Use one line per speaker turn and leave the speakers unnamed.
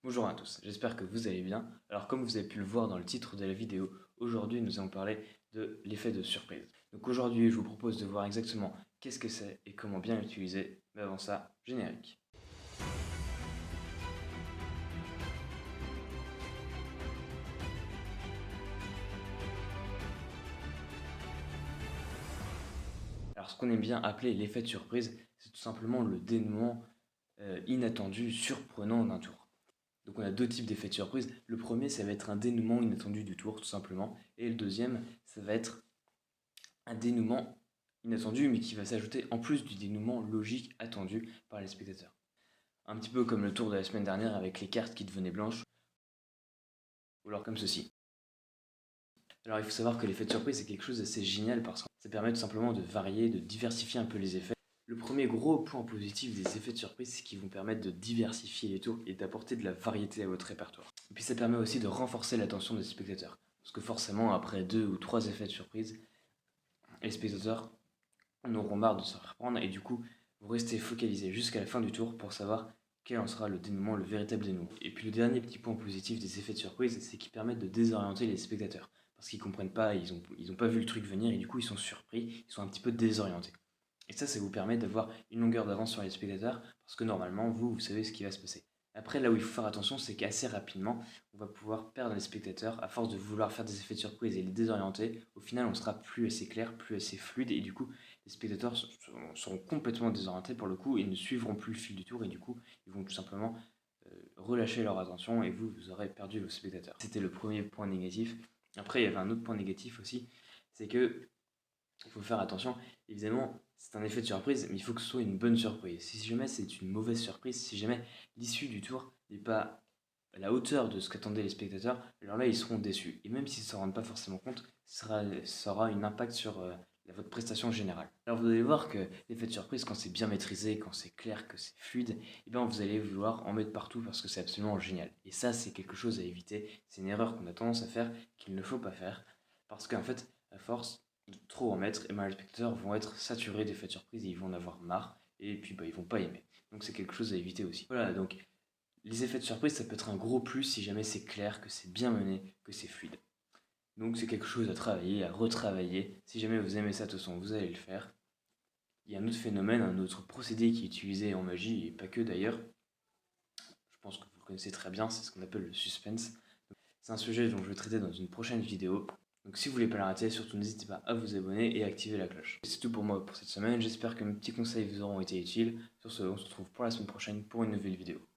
Bonjour à tous, j'espère que vous allez bien. Alors comme vous avez pu le voir dans le titre de la vidéo, aujourd'hui nous allons parler de l'effet de surprise. Donc aujourd'hui je vous propose de voir exactement qu'est-ce que c'est et comment bien l'utiliser. Mais avant ça, générique. Alors ce qu'on aime bien appeler l'effet de surprise, c'est tout simplement le dénouement inattendu, surprenant d'un tour. Donc on a deux types d'effets de surprise. Le premier, ça va être un dénouement inattendu du tour, tout simplement. Et le deuxième, ça va être un dénouement inattendu, mais qui va s'ajouter en plus du dénouement logique attendu par les spectateurs. Un petit peu comme le tour de la semaine dernière avec les cartes qui devenaient blanches, ou alors comme ceci. Alors il faut savoir que l'effet de surprise c'est quelque chose d'assez génial parce que ça permet tout simplement de varier, de diversifier un peu les effets. Le premier gros point positif des effets de surprise, c'est qu'ils vont permettre de diversifier les tours et d'apporter de la variété à votre répertoire. Et puis ça permet aussi de renforcer l'attention des spectateurs. Parce que forcément, après 2 ou 3 effets de surprise, les spectateurs en auront marre de se faire prendre et du coup, vous restez focalisé jusqu'à la fin du tour pour savoir quel en sera le dénouement, le véritable dénouement. Et puis le dernier petit point positif des effets de surprise, c'est qu'ils permettent de désorienter les spectateurs. Parce qu'ils comprennent pas, ils ont pas vu le truc venir et du coup ils sont surpris, ils sont un petit peu désorientés. Et ça vous permet d'avoir une longueur d'avance sur les spectateurs parce que normalement, vous savez ce qui va se passer. Après, là où il faut faire attention, c'est qu'assez rapidement, on va pouvoir perdre les spectateurs à force de vouloir faire des effets de surprise et les désorienter. Au final, on sera plus assez clair, plus assez fluide et du coup, les spectateurs seront complètement désorientés pour le coup et ne suivront plus le fil du tour et du coup, ils vont tout simplement relâcher leur attention et vous aurez perdu vos spectateurs. C'était le premier point négatif. Après, il y avait un autre point négatif aussi, c'est que il faut faire attention. Évidemment, c'est un effet de surprise, mais il faut que ce soit une bonne surprise. Si jamais c'est une mauvaise surprise, si jamais l'issue du tour n'est pas à la hauteur de ce qu'attendaient les spectateurs, alors là, ils seront déçus. Et même s'ils ne s'en rendent pas forcément compte, ça aura un impact sur votre prestation générale. Alors vous allez voir que l'effet de surprise, quand c'est bien maîtrisé, quand c'est clair, que c'est fluide, eh bien vous allez vouloir en mettre partout parce que c'est absolument génial. Et ça, c'est quelque chose à éviter. C'est une erreur qu'on a tendance à faire, qu'il ne faut pas faire. Parce qu'en fait, à force de trop en mettre, et ben, les spectateurs vont être saturés d'effets de surprise et ils vont en avoir marre. Et puis ils vont pas aimer. Donc c'est quelque chose à éviter aussi. Voilà, donc les effets de surprise, ça peut être un gros plus si jamais c'est clair, que c'est bien mené, que c'est fluide. Donc c'est quelque chose à travailler, à retravailler. Si jamais vous aimez ça, de toute façon, vous allez le faire. Il y a un autre phénomène, un autre procédé qui est utilisé en magie, et pas que d'ailleurs. Je pense que vous le connaissez très bien, c'est ce qu'on appelle le suspense. C'est un sujet dont je vais traiter dans une prochaine vidéo. Donc si vous voulez pas la rater, surtout n'hésitez pas à vous abonner et à activer la cloche. C'est tout pour moi pour cette semaine, j'espère que mes petits conseils vous auront été utiles. Sur ce, on se retrouve pour la semaine prochaine pour une nouvelle vidéo.